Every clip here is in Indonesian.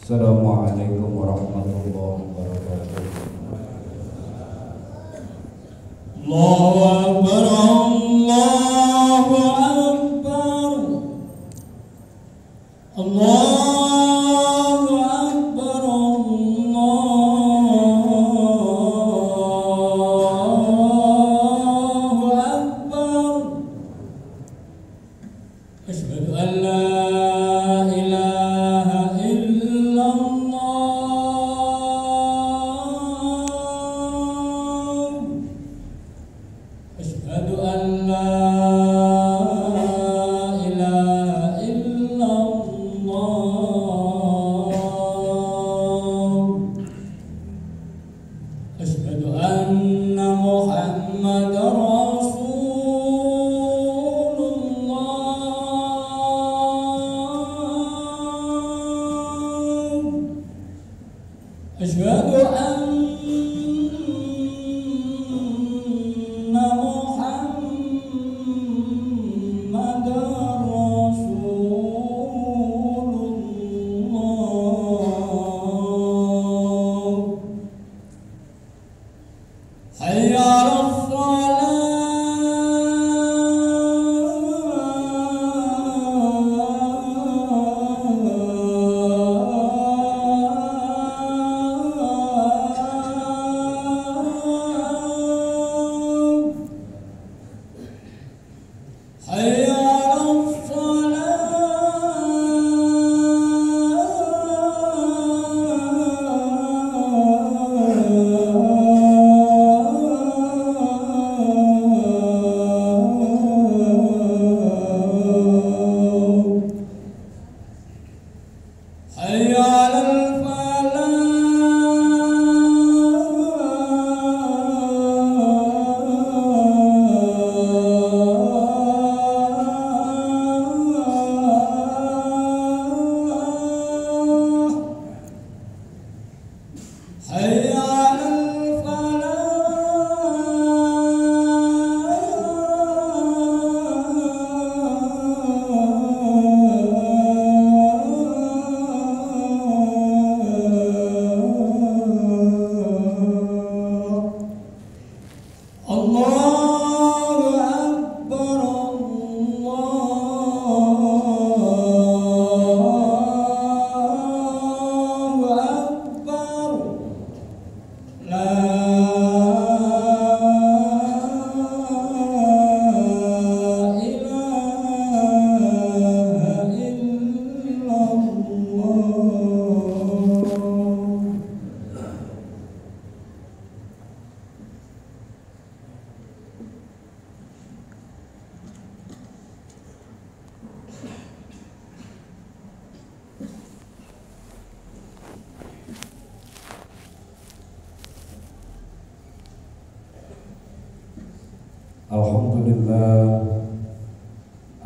Assalamualaikum warahmatullahi wabarakatuh. Allahu Akbar, Allahu Akbar, Allahu Akbar, Allahu Akbar. Asyhadu an la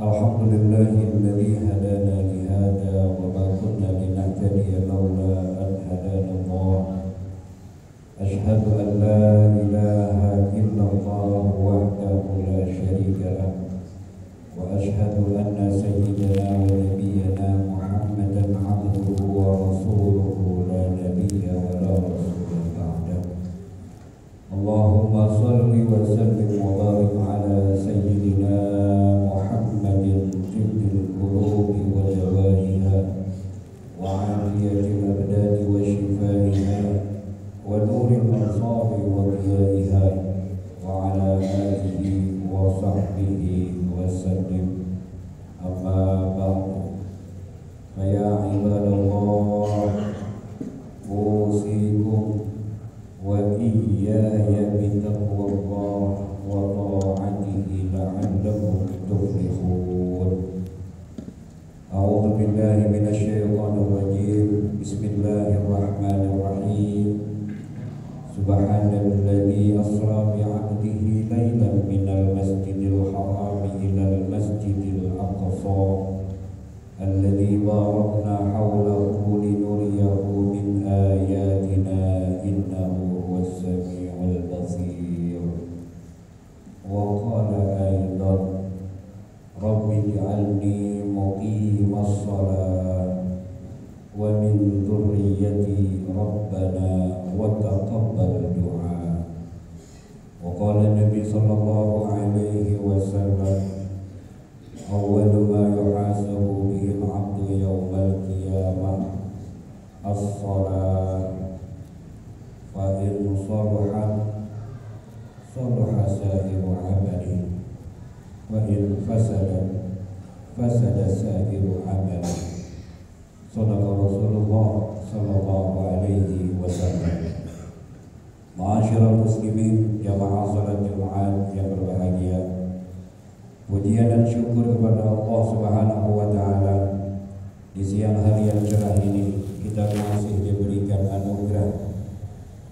Alhamdulillahilladzi hadana li hadza wa ma kunna linahtadiya laula an hadana Allah. Asyhadu an la ilaha illallah wahdahu la syarika lah wa asyhadu anna sayyidana wa nabiyyana Muhammadan abduhu wa rasuluhu la nabiyya wa la rasula ba'dahu. Allahumma salli wa sallim wa barik ala sayyidina Muhammadin tibbil qulubi wa jawariha wa afiyatil abdani wa shifaiha wa nuril absari wa diyaiha wa ala alihi wa sahbihi wa sallim. Amma ba'du, fa ya ibadallah, usikum wa iyaya bitaqwallah wa ta'atihi la'allakum tuflihun. A'udzu billahi minasyaitonir rajim. Bismillahirrahmanirrahim. Subhanalladzi asra bi 'abdihi lailan minal masjidil haram ilal masjidil aqsa alladzi barakna hawlahu linuriyahu min ayatina innahu huwas samiul basir. Wa qala aidan rabbi ij'alni muqimas shalah wa min dhurriyyati sallallahu alaihi wasallam, awwalu ma yuhasabu bihi al-'abdu yawmal qiyamah as-shalah, fa in salahat salaha sa'iru 'amalihi wa in fasadat fasada sa'iru 'amalihi. Shadaqa Rasulullah sallallahu alaihi wasallam. Ma'asyiral muslimin, jamaah salat Jumat yang berbahagia, pujian dan syukur kepada Allah Subhanahu wa taala. Di siang hari yang cerah ini kita masih diberikan anugerah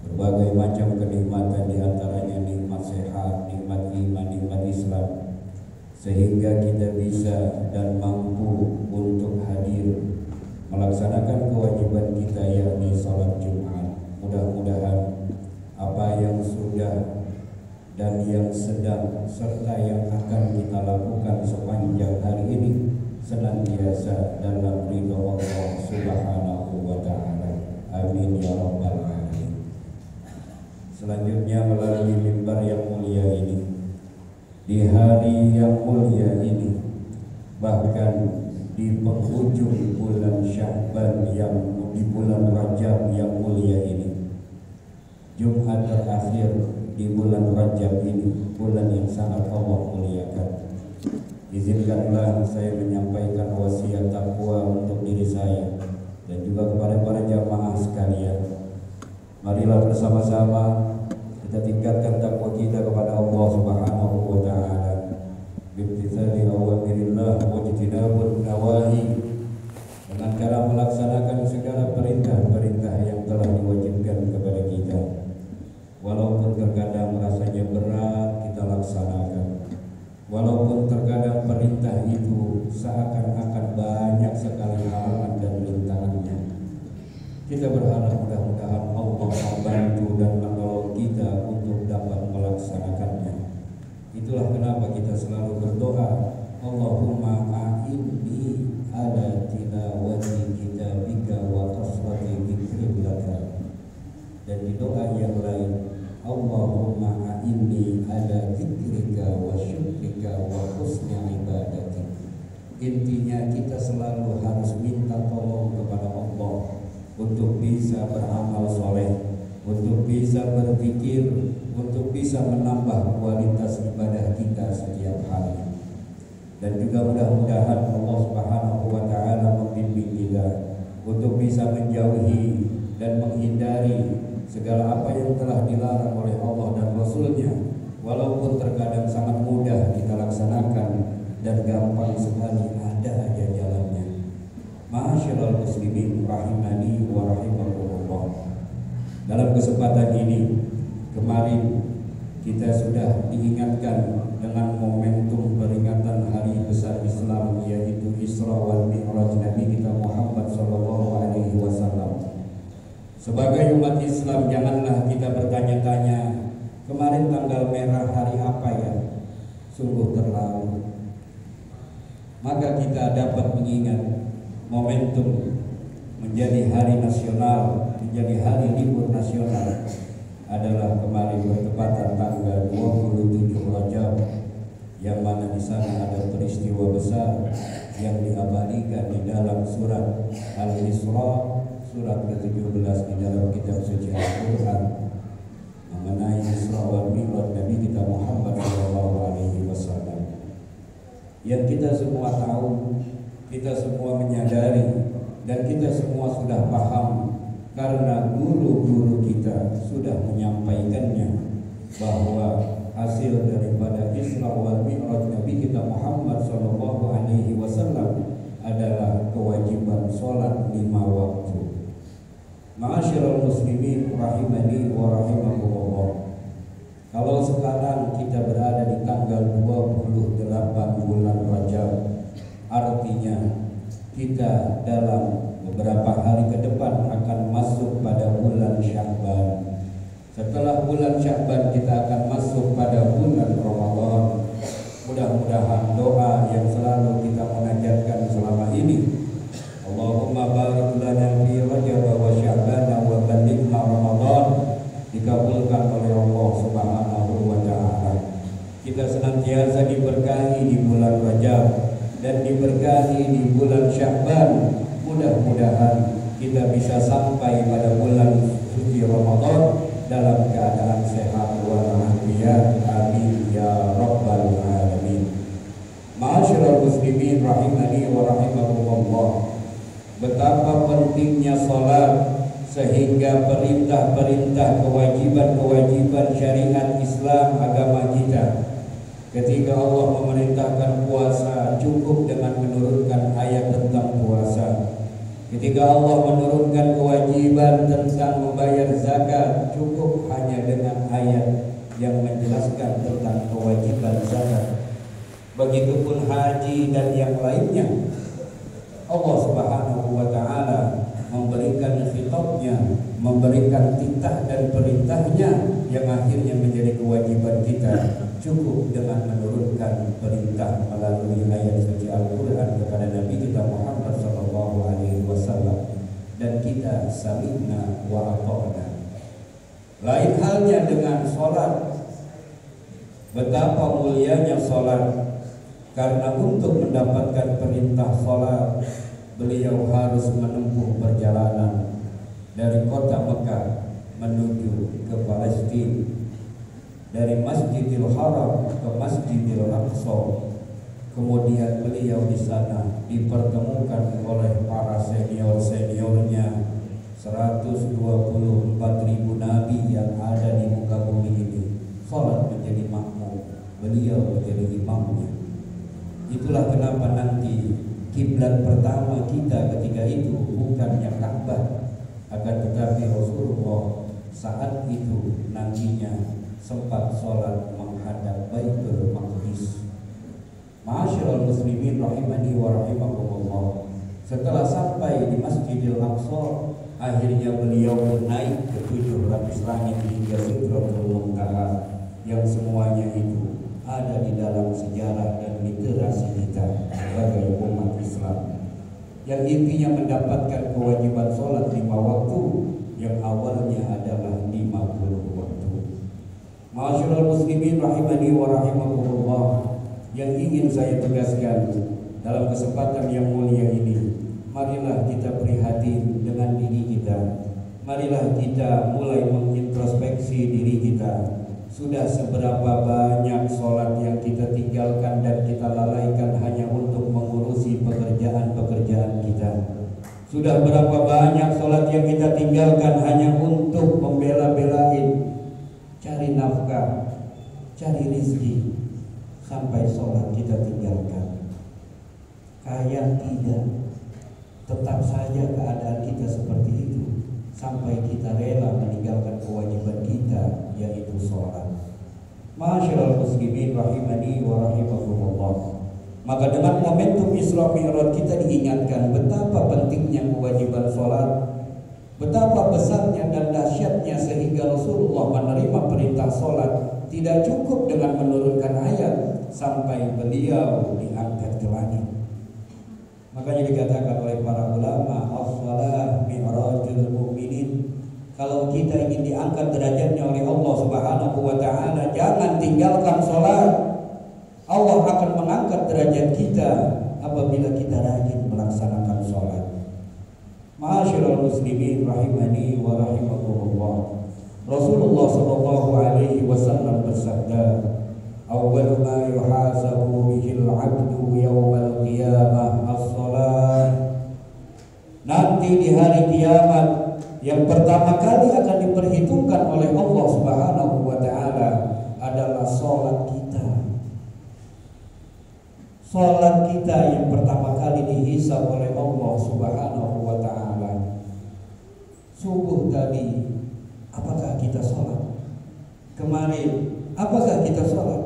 berbagai macam kenikmatan, di antaranya nikmat sehat, nikmat iman, nikmat Islam, sehingga kita bisa dan mampu untuk hadir melaksanakan kewajiban kita, yakni salat Jumat. Mudah-mudahan apa yang sudah dan yang sedang serta yang akan kita lakukan sepanjang hari ini senantiasa dalam ridha Allah Subhanahu wa taala. Amin ya rabbal alamin. Selanjutnya, melalui mimbar yang mulia ini, di hari yang mulia ini, bahkan di penghujung bulan Sya'ban, yang di bulan Rajab yang mulia ini, Jumat terakhir di bulan Rajab ini, bulan yang sangat Allah muliakan, izinkanlah saya menyampaikan wasiat takwa untuk diri saya dan juga kepada para jamaah sekalian. Marilah bersama-sama kita tingkatkan takwa kita kepada Allah Subhanahu wa taala, bimtithali awamirillah wa ijtinabun nawahi, dengan cara melaksanakan segala perintah-perintah yang telah diwajibkan kepada kita. Walaupun terkadang rasanya berat, kita laksanakan. Walaupun terkadang perintah itu seakan-akan banyak sekali halangan dan rintangannya, kita berharap mudah-mudahan Allah membantu dan menolong kita untuk dapat melaksanakannya. Itulah kenapa kita selalu berdoa, Allahumma a'inni ala tilawati kitabika wa kasrati dzikrika. Dan di doa yang lain, Allahumma a'inni ala dzikrika wa syukrika wa husni ibadatik. Intinya kita selalu harus minta tolong kepada Allah untuk bisa beramal soleh, untuk bisa berzikir, untuk bisa menambah kualitas ibadah kita setiap hari. Dan juga mudah-mudahan Allah Subhanahu wa taala membimbing kita untuk bisa menjauhi dan menghindari segala apa yang telah dilarang oleh Allah dan Rasulnya, walaupun terkadang sangat mudah kita laksanakan dan gampang sekali ada aja jalannya. Ma'asyiral muslimin rahimani wa rahimakumullah. Dalam kesempatan ini, kemarin kita sudah diingatkan dengan momentum peringatan hari besar Islam, yaitu Isra wal Mi'raj Nabi kita Muhammad sallallahu alaihi wasallam. Sebagai umat Islam, janganlah kita bertanya-tanya, kemarin tanggal merah hari apa ya? Sungguh terlalu. Maka kita dapat mengingat momentum menjadi hari nasional, menjadi hari libur nasional adalah kemarin bertepatan tanggal 27 Rajab, yang mana di sana ada peristiwa besar yang diabadikan di dalam surat Al-Isra, surat ke-17 di dalam kitab suci Al-Quran, mengenai Isra wal Mi'raj Nabi kita Muhammad sallallahu alaihi wasallam. Yang kita semua tahu, kita semua menyadari, dan kita semua sudah paham karena guru-guru kita sudah menyampaikannya, bahwa hasil daripada Isra wal Mi'raj Nabi kita Muhammad sallallahu alaihi wasallam adalah kewajiban sholat 5 waktu. Ma'asyiral muslimin rahimani wa rahimakumullah. Kalau sekarang kita berada di tanggal 28 bulan Rajab, artinya kita dalam beberapa hari ke depan akan masuk pada bulan Sya'ban. Setelah bulan Sya'ban kita akan masuk pada bulan Ramadan. Mudah-mudahan doa yang selalu kita munajatkan selama ini, Allahumma barik lana fi Rajab wa Sya'ban wa ballighna Ramadan, dikabulkan oleh Allah Subhanahu wa taala. Sya'ban. Mudah-mudahan kita bisa sampai pada bulan suci Ramadan dalam keadaan sehat walafiat. Amin ya rabbal alamin. Ma'asyiral muslimin rahimani wa rahimakumullah. Betapa pentingnya salat sehingga perintah-perintah, kewajiban-kewajiban syariat Islam agama kita, ketika Allah memerintahkan puasa, cukup dengan menurunkan ayat tentang puasa. Ketika Allah menurunkan kewajiban tentang membayar zakat, cukup hanya dengan ayat yang menjelaskan tentang kewajiban zakat. Begitupun haji dan yang lainnya, Allah Subhanahu wa ta'ala memberikan khitabnya, memberikan titah dan perintahnya yang akhirnya menjadi kewajiban kita, cukup dengan menurunkan perintah melalui ayat suci Al-Quran kepada Nabi kita Muhammad SAW, dan kita sami'na wa ata'na. Lain halnya dengan sholat. Betapa mulianya sholat. Karena untuk mendapatkan perintah sholat, beliau harus menempuh perjalanan dari kota Mekah menuju ke Palestina, dari Masjidil Haram ke Masjidil Aqsa. Kemudian beliau di sana dipertemukan oleh para senior-seniornya, 124.000 nabi yang ada di muka bumi ini. Sholat menjadi makmum, beliau menjadi imamnya. Itulah kenapa nanti kiblat pertama kita ketika itu bukannya Ka'bah, akan tetapi Rasulullah saat itu nantinya sempat sholat menghadap Baitul Maqdis. Ma'asyiral muslimin rahimani wa rahimakumullah. Setelah sampai di Masjidil Aqsa, akhirnya beliau naik ke 7 lapis langit hingga Sidratul Muntaha, yang semuanya itu ada di dalam sejarah dan literasi kita sebagai umat Islam, yang intinya mendapatkan kewajiban sholat 5 waktu yang awalnya adalah 50 waktu. Ma'asyiral muslimin rahimani wa rahimakumullah, yang ingin saya tegaskan dalam kesempatan yang mulia ini, marilah kita prihatin dengan diri kita. Marilah kita mulai mengintrospeksi diri kita. Sudah seberapa banyak sholat yang kita tinggalkan dan kita lalaikan hanya untuk mengurusi pekerjaan-pekerjaan kita. Sudah berapa banyak sholat yang kita tinggalkan hanya untuk membela-belain, cari nafkah, cari rizki, sampai sholat kita tinggalkan. Kayak tidak, tetap saja keadaan kita seperti itu, sampai kita rela meninggalkan kewajiban kita, yaitu sholat. Ma'asyiral muslimin rahimani wa rahimakumullah. Maka dengan momentum Isra Mi'raj kita diingatkan betapa pentingnya kewajiban sholat, betapa besarnya dan dahsyatnya, sehingga Rasulullah menerima perintah sholat tidak cukup dengan menurunkan ayat, sampai beliau diangkat ke langit. Makanya dikatakan oleh para ulama, as-shalah mi'rajul mu'minin. Kalau kita ingin diangkat derajatnya oleh Allah Subhanahu wa ta'ala, jangan tinggalkan sholat. Allah akan mengangkat derajat kita apabila kita rajin melaksanakan sholat. Ma'asyiral muslimin rahimani wa rahimakumullah. Rasulullah sallallahu alaihi wasallam bersabda, awwalu ma yuhasabu bihil 'abdu yaumal qiyamah as-shalah. Nanti di hari kiamat, yang pertama kali akan diperhitungkan oleh Allah Subhanahu wa ta'ala adalah sholat kita. Sholat kita yang pertama kali dihisab oleh Allah Subhanahu wa ta'ala. Subuh tadi, apakah kita sholat? Kemarin, apakah kita sholat?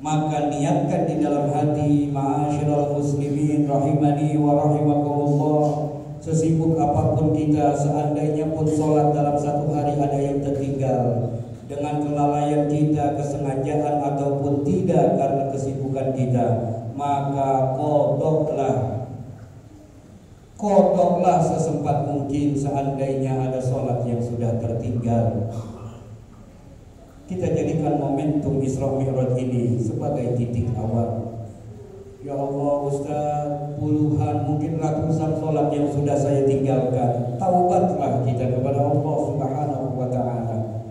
Maka niatkan di dalam hati, ma'asyiral muslimin rahimani wa rahimakumullah. Sesibuk apapun kita, seandainya pun sholat dalam satu hari ada yang tertinggal, dengan kelalaian kita, kesengajaan ataupun tidak karena kesibukan kita, maka kodoklah sesempat mungkin seandainya ada sholat yang sudah tertinggal. Kita jadikan momentum Isra Mi'raj ini sebagai titik awal. Ya Allah Ustaz, puluhan mungkin ratusan sholat yang sudah saya tinggalkan. Taubatlah kita kepada Allah Subhanahu wa ta'ala.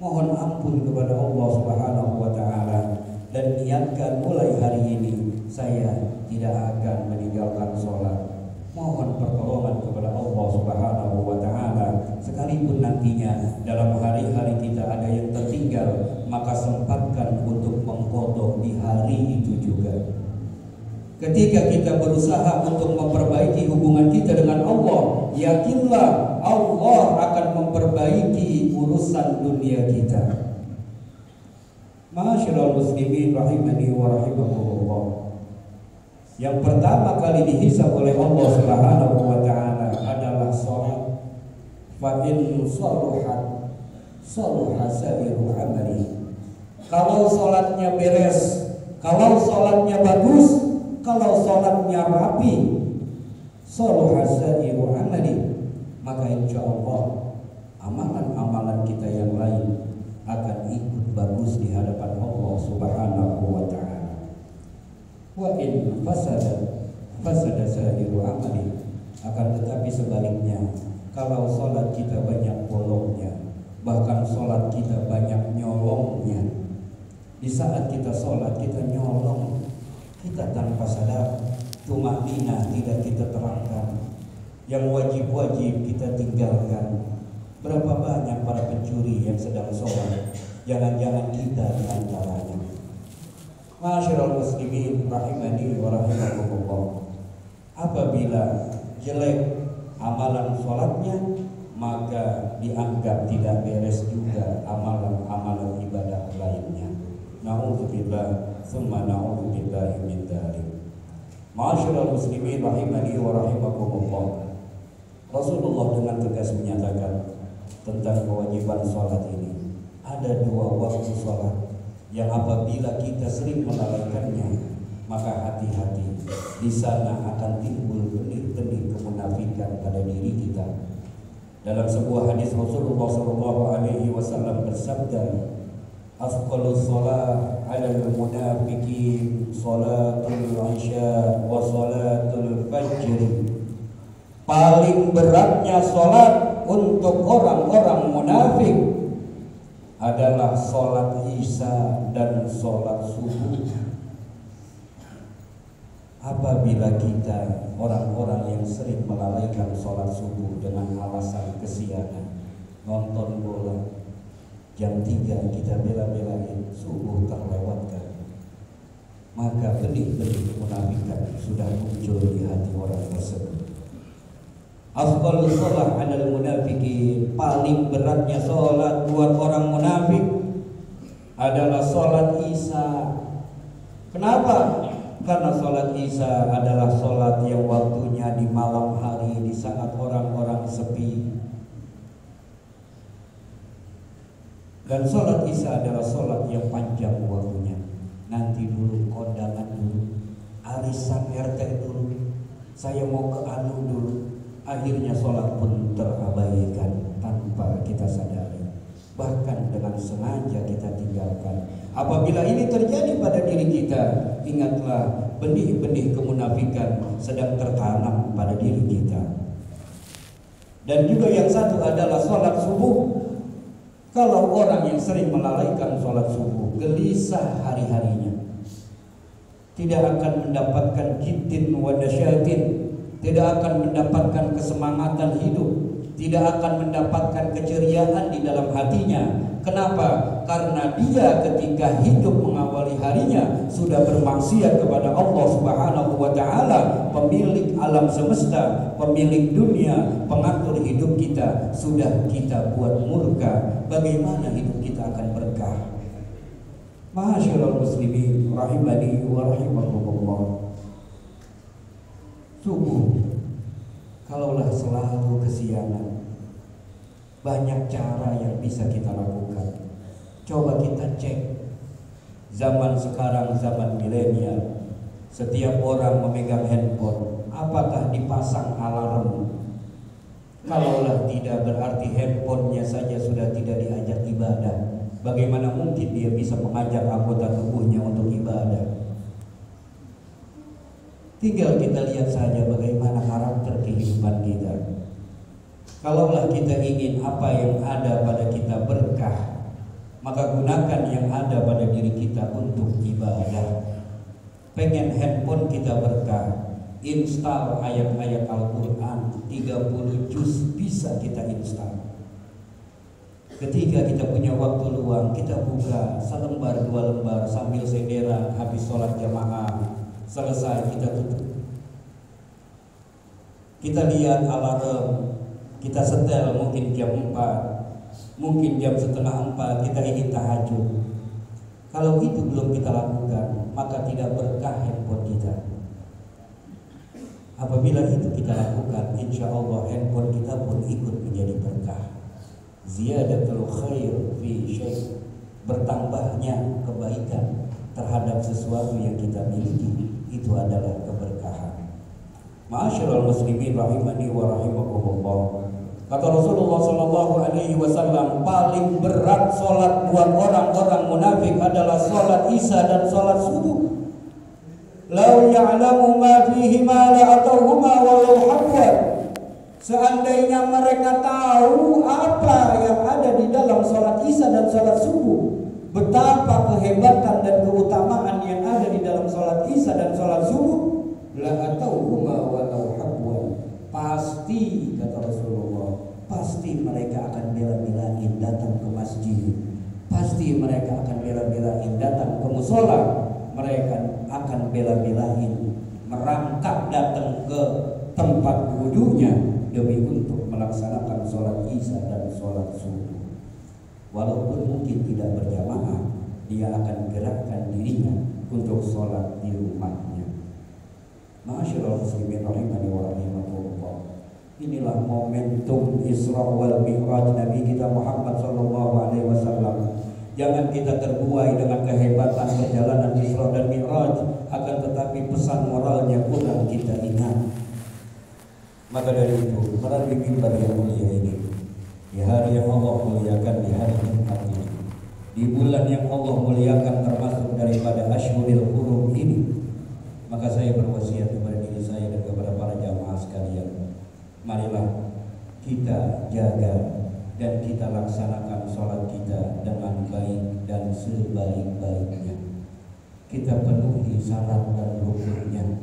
Mohon ampun kepada Allah Subhanahu wa ta'ala. Dan niatkan mulai hari ini saya tidak akan meninggalkan sholat. Mohon pertolongan kepada Allah Subhanahu wa ta'ala. Sekalipun nantinya dalam hari-hari kita ada yang tertinggal, maka sempatkan untuk mengqadha di hari itu juga. Ketika kita berusaha untuk memperbaiki hubungan kita dengan Allah, yakinlah Allah akan memperbaiki urusan dunia kita. Ma'asyiral muslimin rahimani wa rahimakumullah. Yang pertama kali dihisab oleh Allah Subhanahu wa ta'ala adalah salat. Fa in saluhat saluha sa'iru amali. Kalau salatnya beres, kalau salatnya bagus, kalau salatnya rapi, saluha sa'iru amali, maka insya Allah amalan-amalan kita yang lain akan ikut bagus di hadapan Allah Subhanahu wa ta'ala. Wa in fasada sa'iru amali, akan tetapi sebaliknya, kalau salat kita banyak bolongnya, bahkan salat kita banyak nyolongnya, di saat kita salat kita nyolong, kita tanpa sadar, tumanina tidak kita terangkan, yang wajib-wajib kita tinggalkan. Berapa banyak para pencuri yang sedang sholat, jangan-jangan kita di antaranya. Ma'asyiral muslimin rahimani wa rahimakumullah. Apabila jelek amalan sholatnya, maka dianggap tidak beres juga amalan-amalan ibadah lainnya. Na'udzubillah tsumma na'udzubillahi min dzalik. Ma'asyiral muslimin rahimani wa rahimakumullah. Rasulullah dengan tegas menyatakan tentang kewajiban sholat ini. Ada dua waktu sholat yang apabila kita sering melalaikannya, maka hati-hati, di sana akan timbul benih-benih kemunafikan pada diri kita. Dalam sebuah hadis Rasulullah SAW bersabda, "Afdalus shalah 'alal munafiqin shalatul 'isya wa shalatul fajr." Paling beratnya sholat untuk orang-orang munafik adalah sholat isya dan sholat subuh. Apabila kita orang-orang yang sering melalaikan sholat subuh dengan alasan kesiangan, nonton bola jam 3 kita bela-belain subuh terlewatkan, maka benih-benih kemunafikan sudah muncul di hati orang tersebut. Afdalus shalah 'alal munafiqin, paling beratnya sholat buat orang munafik adalah sholat isya. Kenapa? Karena sholat isya adalah sholat yang waktunya di malam hari, di saat orang-orang sepi. Dan sholat isya adalah sholat yang panjang waktunya. Nanti dulu, kondangan dulu, arisan RT dulu, saya mau ke anu dulu. Akhirnya sholat pun terabaikan tanpa kita sadari, bahkan dengan sengaja kita tinggalkan. Apabila ini terjadi pada diri kita, ingatlah benih-benih kemunafikan sedang tertanam pada diri kita. Dan juga yang satu adalah sholat subuh. Kalau orang yang sering melalaikan sholat subuh, gelisah hari-harinya, tidak akan mendapatkan jiddin wa nasyatin, tidak akan mendapatkan kesemangatan hidup, tidak akan mendapatkan keceriaan di dalam hatinya. Kenapa? Karena dia ketika hidup mengawali harinya sudah bermaksiat kepada Allah Subhanahu wa ta'ala, pemilik alam semesta, pemilik dunia, pengatur hidup kita, sudah kita buat murka. Bagaimana hidup kita akan berkah? Ma'asyiral muslimin rahimani wa rahimakumullah. Subuh, kalaulah selalu kesiangan, banyak cara yang bisa kita lakukan. Coba kita cek, zaman sekarang zaman milenial, setiap orang memegang handphone. Apakah dipasang alarm? Kalaulah tidak, berarti handphonenya saja sudah tidak diajak ibadah. Bagaimana mungkin dia bisa mengajak anggota tubuhnya untuk ibadah? Tinggal kita lihat saja bagaimana karakter kehidupan kita. Kalaulah kita ingin apa yang ada pada kita berkah, maka gunakan yang ada pada diri kita untuk ibadah. Pengen handphone kita berkah, install ayat-ayat Al-Quran 30 juz bisa kita install. Ketika kita punya waktu luang, kita buka selembar 2 lembar sambil sederan, habis sholat jamaah selesai kita tutup. Kita lihat alarm, kita setel mungkin jam 4, mungkin jam setengah 4 kita ingin tahajud. Kalau itu belum kita lakukan, maka tidak berkah handphone kita. Apabila itu kita lakukan, insya Allah handphone kita pun ikut menjadi berkah. Ziyadatul khair fi syai', bertambahnya kebaikan terhadap sesuatu yang kita miliki, itu adalah keberkahan. Ma'asyiral muslimin rahimani wa rahimakumullah. Kata Rasulullah sallallahu alaihi wasallam, paling berat salat buat orang-orang munafik adalah salat Isya dan salat subuh. Lau ya'lamu ma fihi ma la atauhuma walau habwan. Seandainya mereka tahu apa yang ada di dalam salat Isya dan salat subuh, betapa kehebatan dan keutamaan yang ada di dalam salat Isya dan salat subuh, la atauhuma walau habwan. Pasti, kata Rasulullah, pasti mereka akan bela-belain datang ke masjid. Pasti mereka akan bela-belain datang ke mushola. Mereka akan bela-belain merangkak datang ke tempat wudunya demi untuk melaksanakan sholat Isya dan sholat subuh. Walaupun mungkin tidak berjamaah, dia akan gerakkan dirinya untuk sholat di rumahnya. Ma'asyiral muslimin rahimani wa rahimakumullah. Inilah momentum Isra wal Mi'raj Nabi kita Muhammad sallallahu alaihi wasallam. Jangan kita terbuai dengan kehebatan perjalanan Isra dan Mi'raj, akan tetapi pesan moralnya kurang kita ingat. Maka dari itu, melalui mimbar yang mulia ini, di hari yang Allah muliakan, di hari Jumat ini, di bulan yang Allah muliakan termasuk daripada Ashhurul Hurum ini, maka saya berwasiat kepada diri saya dan kepada para jamaah sekalian, marilah kita jaga dan kita laksanakan sholat kita dengan baik dan sebaik-baiknya. Kita penuhi syarat dan rukunnya,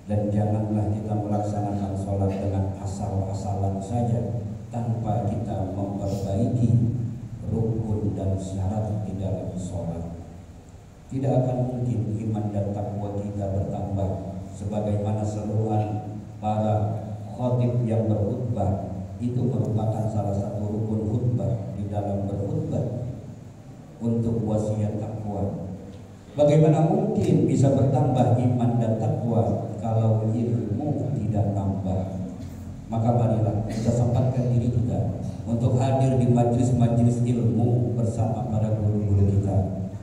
dan janganlah kita melaksanakan sholat dengan asal-asalan saja tanpa kita memperbaiki rukun dan syarat di dalam sholat. Tidak akan mungkin iman dan takwa kita bertambah sebagaimana seruan para khotib yang berkhutbah. Itu merupakan salah satu rukun khutbah di dalam berkhutbah untuk wasiat takwa. Bagaimana mungkin bisa bertambah iman dan takwa kalau ilmu tidak nambah? Maka marilah kita sempatkan diri kita untuk hadir di majlis-majlis ilmu bersama para guru-guru kita.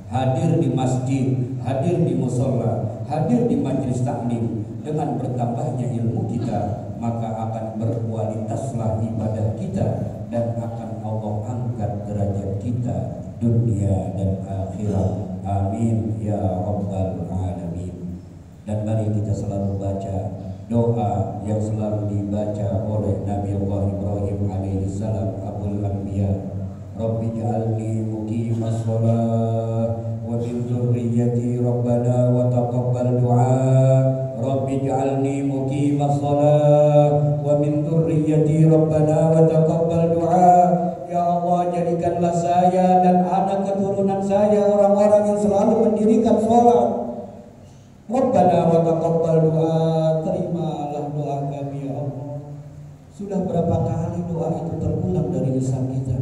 Hadir di masjid, hadir di mushola, hadir di majlis taklim. Dengan bertambahnya ilmu kita, maka akan berkualitaslah ibadah kita dan akan Allah angkat derajat kita dunia dan akhirat. Amin ya rabbal alamin. Dan mari kita selalu baca doa yang selalu dibaca oleh Nabi Allah Ibrahim alaihi salam, Abul Anbiya. Rabbi ja'alni muqimas shalah wa min dzurriyyati rabbana wa taqabbal du'a. Rabbi ja'alni muqimas shalah wa min dzurriyyati rabbana wa taqabbal du'a. Ya Allah, jadikanlah saya dan anak keturunan saya orang-orang yang selalu mendirikan sholat. Rabbana wa taqabbal du'a, terimalah doa kami ya Allah. Sudah berapa kali doa itu terulang dari lisan kita?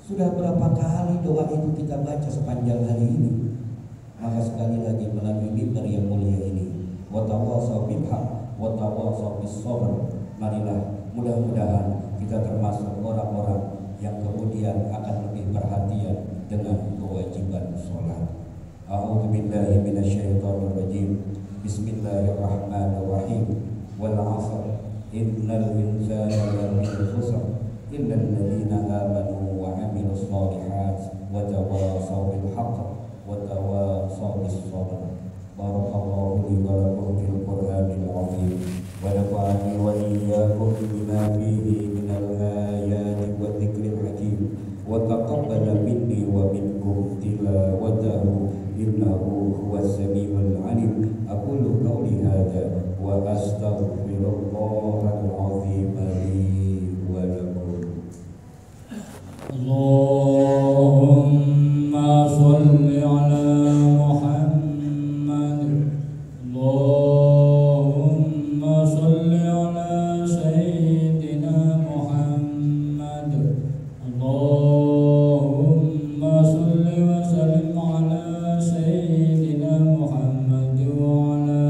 Sudah berapa kali doa itu kita baca sepanjang hari ini? Maka sekali lagi melalui mimbar yang mulia ini, wa tawassaw bil haqq wa tawassaw bis sabr. Marilah mudah-mudahan kita termasuk orang-orang yang kemudian akan lebih perhatian dengan kewajiban sholat. A'udzu billahi minasyaitonir rajim. Bismillahirrahmanirrahim. Wal 'asr innal insana lafi khusr illal ladzina amanu wa 'amilus shalihat wa tawassaw bil haqq wa tawassaw bis sabr. Barakallahu li wa lakum fil astaghfirullahal azim li wa lakum. Allahumma sholli ala Muhammad. Allahumma sholli ala Sayyidina Muhammad. Allahumma sholli wa sallim ala Sayyidina Muhammad wa ala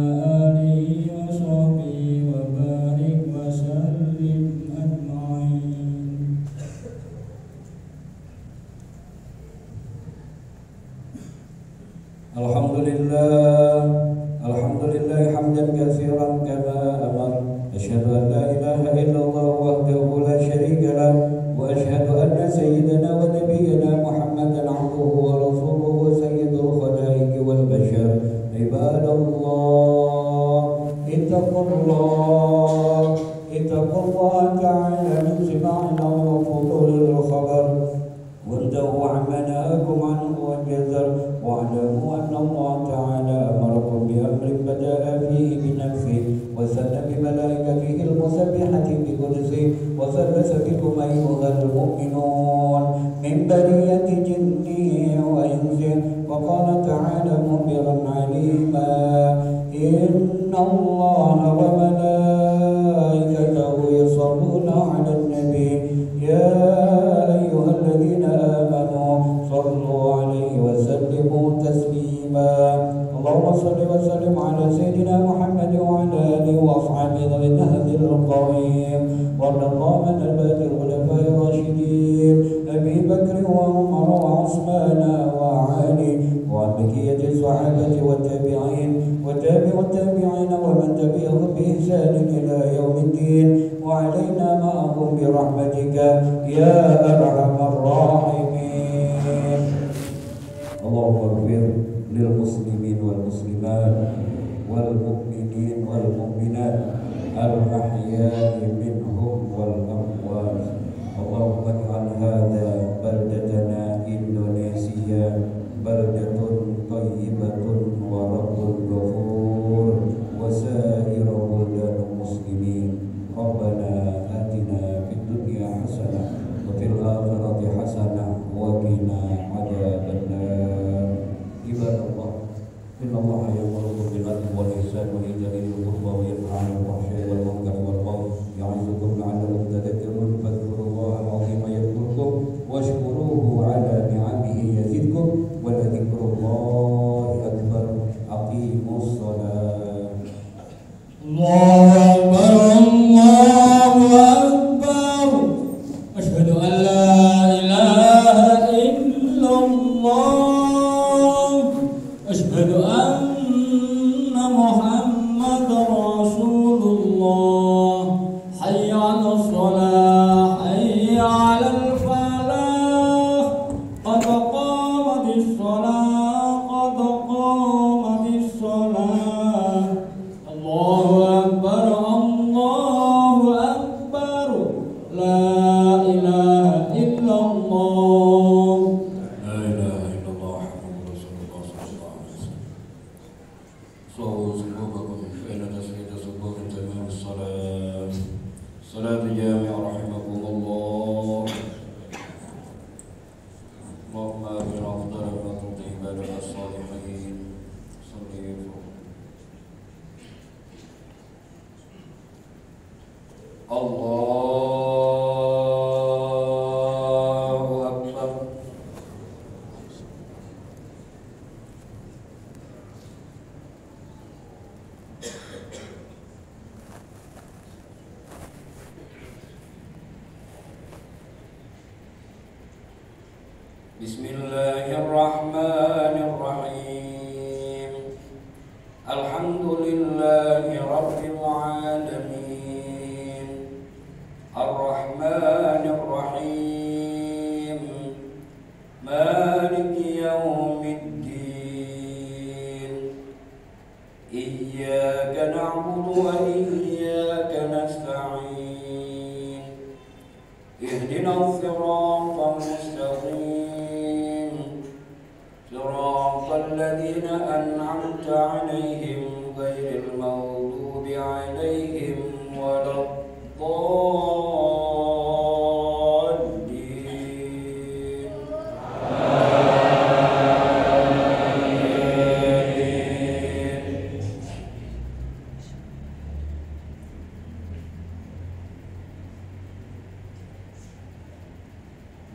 alihi wa sahbihi wa barik wa sallim ajma'in. Alhamdulillah hamdan katsiran kama amar. Asyhadu an la ilaha illallah wahdahu la syarika lah wa asyhadu anna sayyidana wa nabiyyana Muhammadan abduhu wa rasuluhu sayyidul khalaiqi wal bashar. Ibadallah ittaqullah ta'ala min sima'ina wa fudulil khabar وانتهوا عما نهاكم عنه وانجزر واعلموا أن الله تعالى أمركم بأمر بدأ فيه بنفسه وثنى بملائكته المسبحة بقدسه وثلث بكم أيها المؤمنون من برية جنه وإنسه وقال تعالى مخبرا عليما إن الله وملائكته يصلون على النبي يا أيها الذين آمنوا صلوا عليه وسلموا تسليما. اللهم صل وسلم على سيدنا محمد وعلى آله وأصحابه ذوي النهج القويم وارض اللهم عن الباقي الخلفاء الراشدين أبي بكر وعمر وعثمان وعلي وعن بقية الصحابة والتابعين والتابعين ومن تبعهم بإحسان إلى يوم الدين وعلينا معهم برحمتك يا أرحم الراحمين. اللهم اغفر للمسلمين والمسلمات والمؤمنين والمؤمنات الأحياء منهم والأموات. اللهم اجعل هذا بلدتنا إندونيسيا بلدة طيبة ورب غفور وسائر بلدان المسلمين. ربنا آتنا في الدنيا حسنة وفي الآخرة حسنة وقنا عذاب النار. عباد الله إن الله يأمركم بالعدل والإحسان وإيتاء ذي القربى وينهى عن الفحشاء والمنكر والبغي يعظكم لعلكم تذكرون. فاذكروا الله العظيم يذكركم واشكروه على نعمه يزدكم ولذكر الله أكبر. أقيموا الصلاة. الله أكبر الله أكبر أشهد أن لا إله إلا الله أشهد أن محمدا رسول الله. حي على الصلاة حي على الفلاح قد قامت الصلاة قد قامت الصلاة. الله أكبر الله أكبر لا إله إلا الله. لا إله إلا الله محمد رسول الله صلى الله عليه وسلم. صلوا صلوبكم فإن تسمية صلوب من تمام الصلاة. صلاة جامعة رحمكم الله. اللهم آتنا أفضل ما تعطي عبادك الصالحين. صلي الله أكبر. بسم الله الرحمن الرحيم. الحمد لله رب العالمين الرحمن الرحيم مالك يوم الدين. إياك نعبد وإياك نستعين. اهدنا الصراط المستقيم صراط الذين أنعمت عليهم غير المغضوب عليهم عليهم ولا الضالين.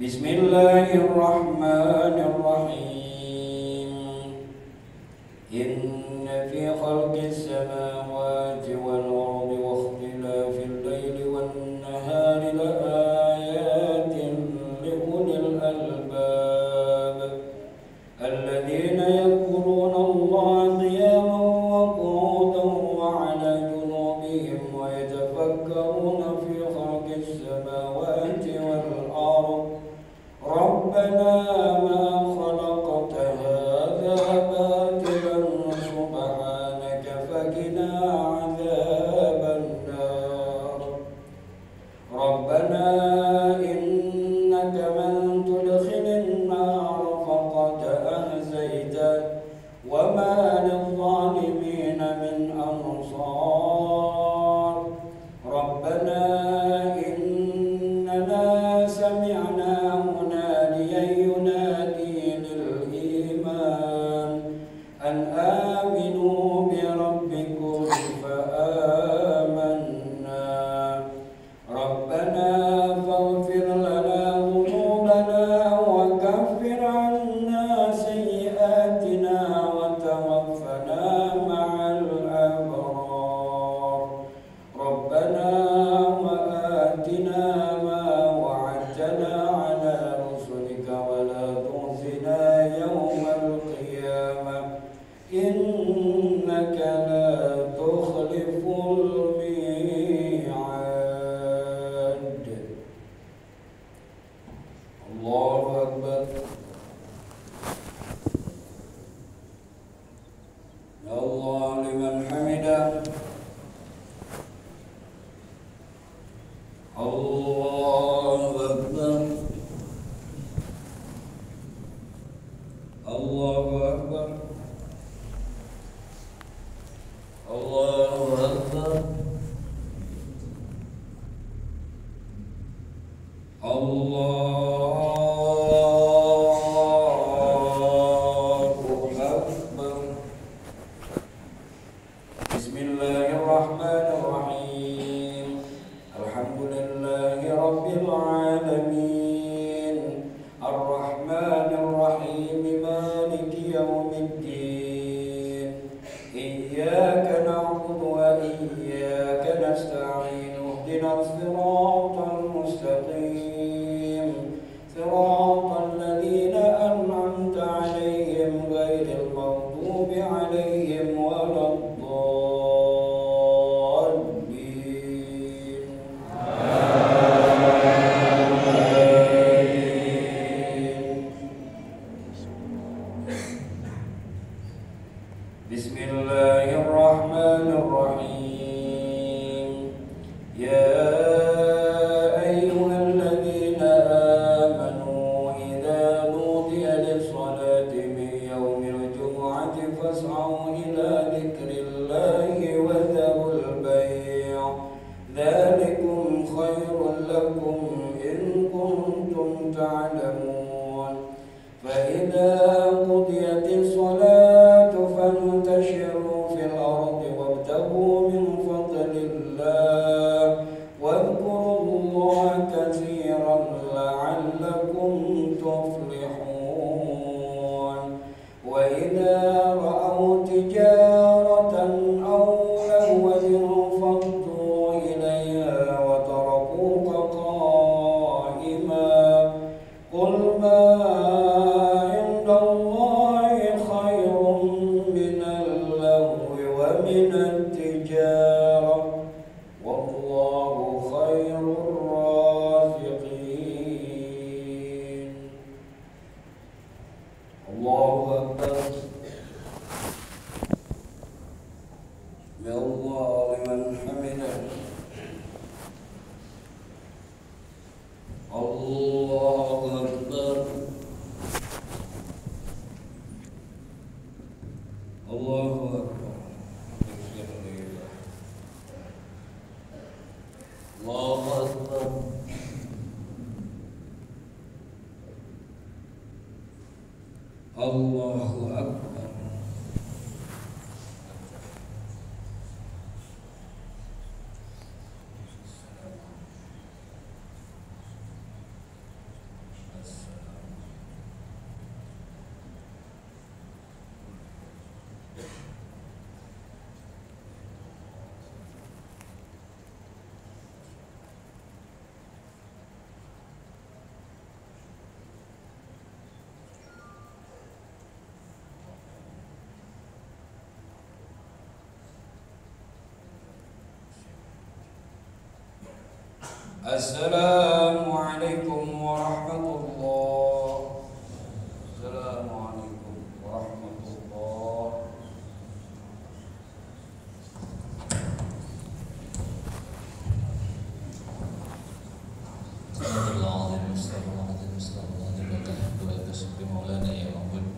بسم الله الرحمن الرحيم. إن في خلق السماوات والأرض واختلاف الليل والنهار لآيات لأولي الألباب الذين يذكرون الله قياما وقعودا وعلى جنوبهم ويتفكرون في خلق السماوات والأرض ربنا ما خلقت هذا باطلا سبحانك فقنا عذاب النار. ربنا إنك من تدخل النار فقد أخزيته وما للظالمين من أنصار. ربنا إننا سمعنا مناديا ينادي للإيمان أن آمنوا بربكم فآمنا. ربنا فاغفر لنا ذنوبنا وكفر عنا سيئاتنا وتوفنا مع الأبرار. ربنا وآتنا ما وعدتنا على رسلك ولا تخزنا يوم القيامة إنك لا تخلف الميعاد. الله أكبر. الله لمن حمده. الله أكبر. الله أكبر. الله أكبر. الله أكبر. بسم الله الرحمن الرحيم. الحمد لله رب العالمين الرحمن الرحيم مالك يوم الدين إياك نعبد وإياك نستعين اهدنا الصراط المستقيم صراط الذين أنعمت عليهم غير المغضوب عليهم ولا الضالين. بسم الله الرحمن الرحيم. يا أيها الذين آمنوا إذا نودي للصلاة من يوم الجمعة فاسعوا إلى ذكر الله وذروا البيع ذلكم خير لكم إن كنتم تعلمون. فإذا قضيت الصلاة فانتشروا في الأرض وابتغوا من فضل الله واذكروا الله كثيرا لعلكم تفلحون. وإذا رأوا تجارة أو لهوا انفضوا إليها Allahu Akbar. Allahu Akbar. Assalamualaikum warahmatullahi. Assalamualaikum warahmatullahi. Astagfirullahaladzim, astagfirullahaladzim, astagfirullahaladzim, wa tasbih maulana ya Rabbul.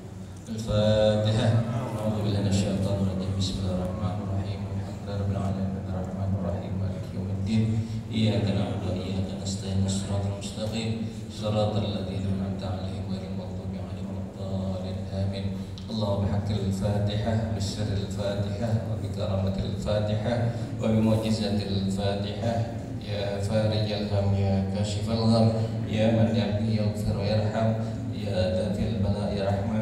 Al-Fatihah. A'udzu billahi minasyaitonir rajim. Bismillahirrahmanirrahim. Alhamdulillahirabbil alamin, arrahmanir rahim, maliki yaumiddin. Iyyaka na'budu wa iyyaka nasta'in, shiratal mustaqim, shiratal ladzina an'amta 'alaihim ghairil maghdubi 'alaihim waladdallin. Amin. Allahumma bihaqqil Fatihah, bisirril Fatihah, wa bikaramatil Fatihah, wa bimu'jizatil Fatihah. Ya farijal ham, ya kashifal gham, ya man yaghfir wa yarham, ya dafil bala ya rahman.